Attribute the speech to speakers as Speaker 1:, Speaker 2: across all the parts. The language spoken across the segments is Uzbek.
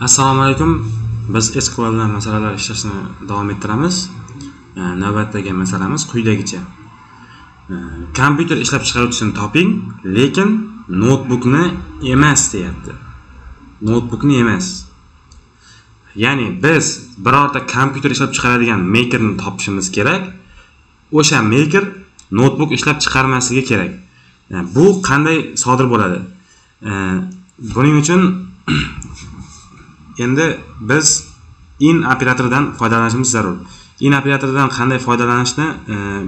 Speaker 1: Assalomu alaykum. Biz SQL bilan masalalar ishlashni davom ettiramiz. Navbatdagi masalamiz quyidagicha. Kompyuter ishlab chiqaruvchisini toping, lekin notebookni emas deyapti. Notebookni emas. Ya'ni biz birorta kompyuter ishlab chiqaradigan makerni topishimiz kerak. O'sha maker notebook ishlab chiqarmasligi kerak. Bu qanday sodir bo'ladi? Buning uchun endi biz in operatoridan foydalanishimiz zarur. In operatoridan qanday foydalanishni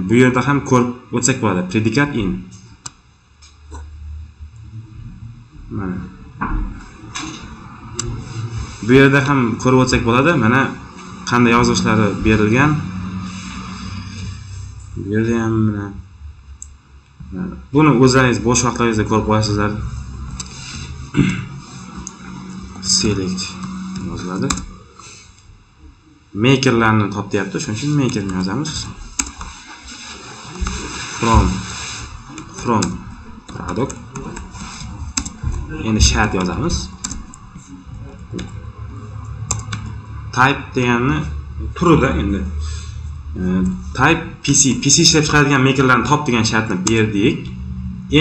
Speaker 1: bu yerda ham ko'rib o'tsak bo'ladi. Predikat in. Mana. Bu yerda ham ko'rib o'tsak bo'ladi. Mana qanday yozishlari berilgan. Bu yerda ham mana buni o'zlaringiz bo'sh vaqtlaringizda ko'rib qo'yasizlar. Select yoziladi. Makerlarni top deyapti, shuning uchun makerni yozamiz. From product. Endi shart yozamiz. Type deganni turida endi type PC ishlab chiqaradigan makerlarni top degan shartni berdik.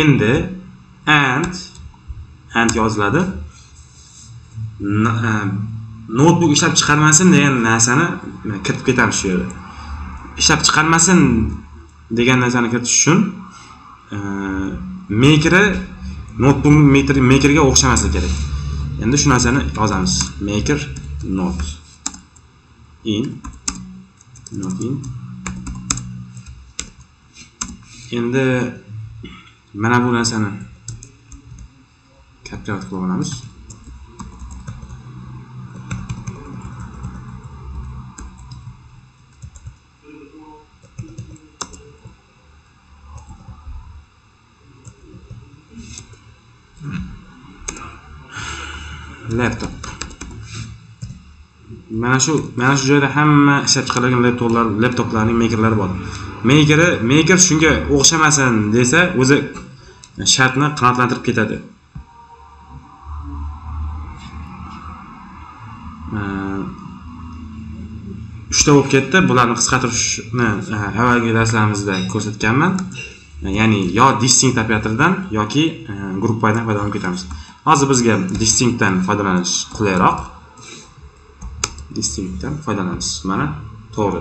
Speaker 1: Endi and yoziladi. Notebook ishlab chiqarmasin degan narsani kiritib ketamiz shu yerda. Ishlab chiqarmasin degan narsani kiritish uchun maker'i notebook makerga o'xshamasligi kerak. Endi shu narsani yozamiz. Maker not in. Endi mana bu narsani kattaroq qilib olamiz. Laptop. Mana shu joyda hamma ishlab chiqarilgan laptoplarning makerlari bor. Maker shunga o'xshamasin desa, o'zi shartni qanoatlantirib ketadi. Uchta bo'lib ketdi. Bularni qisqartirishni avvalgi darslarimizda ko'rsatganman. Ya'ni yo distinct operatordan yoki group by'dan foydalanib ketamiz. Hozir bizga distinctdan foydalanish qulayroq. Distinctdan foydalanamiz. Mana to'g'ri.